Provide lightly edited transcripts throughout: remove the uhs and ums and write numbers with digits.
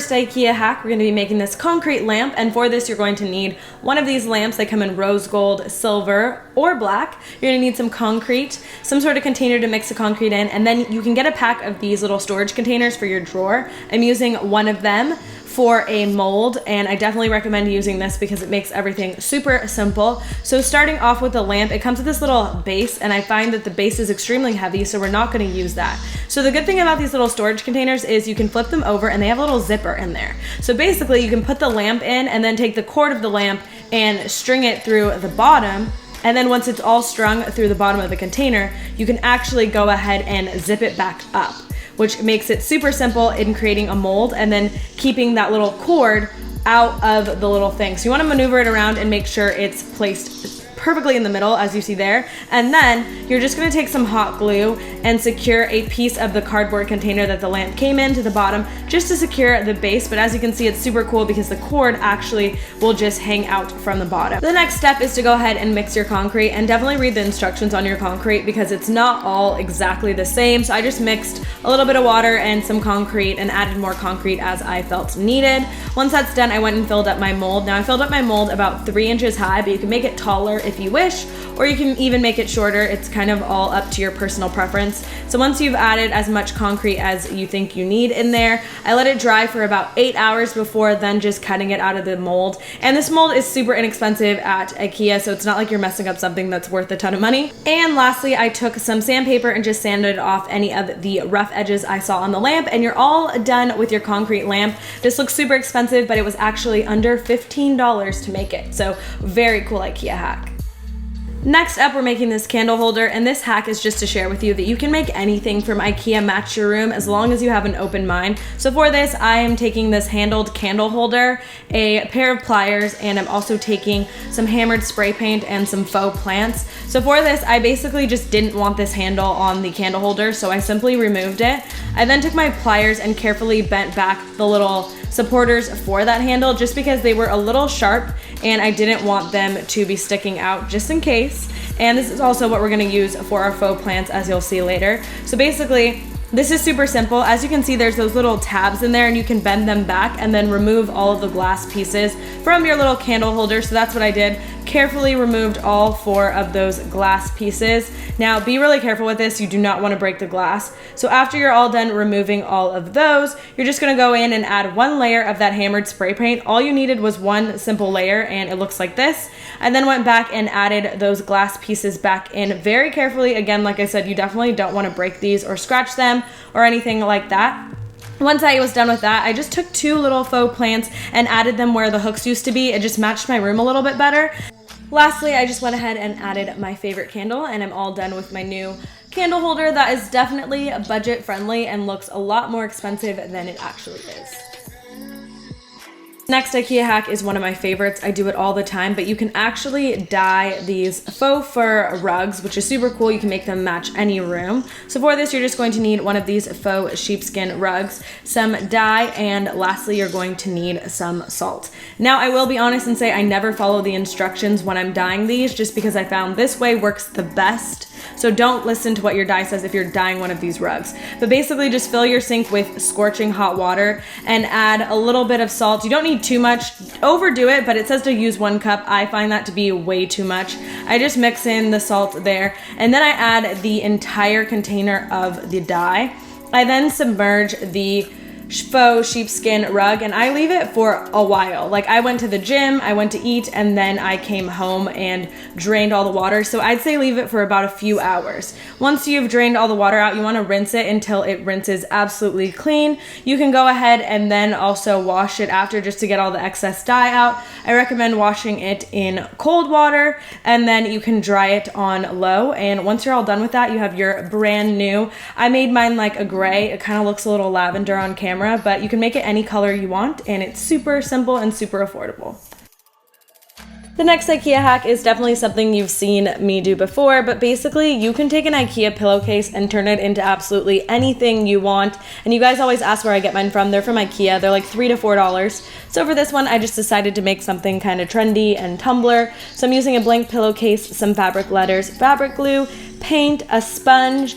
first IKEA hack, we're going to be making this concrete lamp, and for this you're going to need one of these lamps. They come in rose gold, silver, or black. You're going to need some concrete, some sort of container to mix the concrete in, and then you can get a pack of these little storage containers for your drawer. I'm using one of them for a mold, and I definitely recommend using this because it makes everything super simple. So starting off with the lamp, it comes with this little base, and I find that the base is extremely heavy, so we're not going to use that. So the good thing about these little storage containers is you can flip them over and they have a little zipper in there. So basically you can put the lamp in and then take the cord of the lamp and string it through the bottom. And then once it's all strung through the bottom of the container, you can actually go ahead and zip it back up, which makes it super simple in creating a mold and then keeping that little cord out of the little thing. So you want to maneuver it around and make sure it's placed perfectly in the middle, as you see there. And then you're just going to take some hot glue and secure a piece of the cardboard container that the lamp came in to the bottom just to secure the base. But as you can see, it's super cool because the cord actually will just hang out from the bottom. The next step is to go ahead and mix your concrete, and definitely read the instructions on your concrete because it's not all exactly the same. So I just mixed a little bit of water and some concrete and added more concrete as I felt needed. Once that's done, I went and filled up my mold. Now I filled up my mold about 3 inches high, but you can make it taller if you wish, or you can even make it shorter. It's kind of all up to your personal preference. So once you've added as much concrete as you think you need in there, I let it dry for about 8 hours before then just cutting it out of the mold. And this mold is super inexpensive at IKEA, so it's not like you're messing up something that's worth a ton of money. And lastly, I took some sandpaper and just sanded off any of the rough edges I saw on the lamp, and you're all done with your concrete lamp. This looks super expensive, but it was actually under $15 to make it. So very cool IKEA hack. Next up, we're making this candle holder, and this hack is just to share with you that you can make anything from IKEA match your room as long as you have an open mind. So for this, I am taking this handled candle holder, a pair of pliers, and I'm also taking some hammered spray paint and some faux plants. So for this, I basically just didn't want this handle on the candle holder, so I simply removed it. I then took my pliers and carefully bent back the little supporters for that handle just because they were a little sharp and I didn't want them to be sticking out just in case. And this is also what we're gonna use for our faux plants, as you'll see later. So basically, this is super simple. As you can see, there's those little tabs in there and you can bend them back and then remove all of the glass pieces from your little candle holder. So that's what I did. Carefully removed all 4 of those glass pieces. Now be really careful with this. You do not want to break the glass. So after you're all done removing all of those, you're just going to go in and add 1 layer of that hammered spray paint. All you needed was 1 simple layer and it looks like this. I then went back and added those glass pieces back in very carefully. Again, like I said, you definitely don't want to break these or scratch them or anything like that. Once I was done with that, I just took 2 little faux plants and added them where the hooks used to be. It just matched my room a little bit better. Lastly, I just went ahead and added my favorite candle, and I'm all done with my new candle holder that is definitely budget friendly and looks a lot more expensive than it actually is. Next IKEA hack is one of my favorites. I do it all the time, but you can actually dye these faux fur rugs, which is super cool. You can make them match any room. So for this, you're just going to need one of these faux sheepskin rugs, some dye, and lastly, you're going to need some salt. Now, I will be honest and say I never follow the instructions when I'm dyeing these just because I found this way works the best. So don't listen to what your dye says if you're dyeing one of these rugs. But basically just fill your sink with scorching hot water and add a little bit of salt. You don't need too much. Overdo it, but it says to use 1 cup. I find that to be way too much. I just mix in the salt there, and then I add the entire container of the dye. I then submerge the faux sheepskin rug and I leave it for a while. Like I went to the gym, I went to eat, and then I came home and drained all the water. So I'd say leave it for about a few hours. Once you've drained all the water out, you want to rinse it until it rinses absolutely clean. You can go ahead and then also wash it after just to get all the excess dye out. I recommend washing it in cold water and then you can dry it on low. And once you're all done with that, you have your brand new, I made mine like a gray. It kind of looks a little lavender on camera, but you can make it any color you want, and it's super simple and super affordable. The next IKEA hack is definitely something you've seen me do before, but basically you can take an IKEA pillowcase and turn it into absolutely anything you want. And you guys always ask where I get mine from. They're from IKEA. They're like $3 to $4. So for this one, I just decided to make something kind of trendy and Tumblr. So I'm using a blank pillowcase, some fabric letters, fabric glue, paint, a sponge,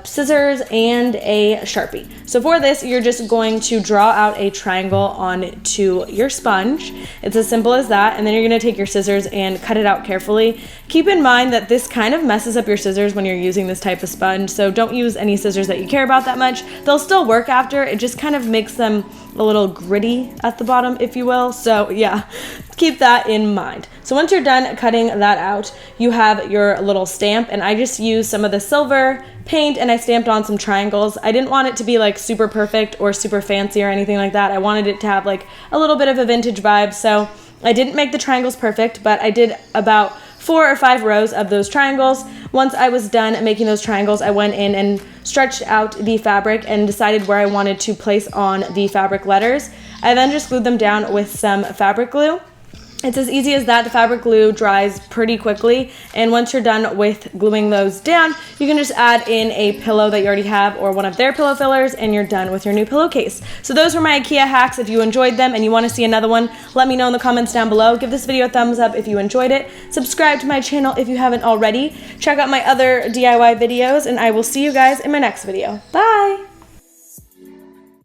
scissors, and a Sharpie. So for this, you're just going to draw out a triangle onto your sponge. It's as simple as that, and then you're gonna take your scissors and cut it out carefully. Keep in mind that this kind of messes up your scissors when you're using this type of sponge, so don't use any scissors that you care about that much. They'll still work after, it just kind of makes them a little gritty at the bottom, if you will. So yeah, keep that in mind. So once you're done cutting that out, you have your little stamp, and I just used some of the silver paint and I stamped on some triangles. I didn't want it to be like super perfect or super fancy or anything like that. I wanted it to have like a little bit of a vintage vibe, so I didn't make the triangles perfect, but I did about 4 or 5 rows of those triangles. Once I was done making those triangles, I went in and stretched out the fabric and decided where I wanted to place on the fabric letters. I then just glued them down with some fabric glue. It's as easy as that. The fabric glue dries pretty quickly, and once you're done with gluing those down, you can just add in a pillow that you already have or one of their pillow fillers, and you're done with your new pillowcase. So those were my IKEA hacks. If you enjoyed them and you want to see another one, let me know in the comments down below. Give this video a thumbs up if you enjoyed it. Subscribe to my channel if you haven't already. Check out my other DIY videos, and I will see you guys in my next video. Bye!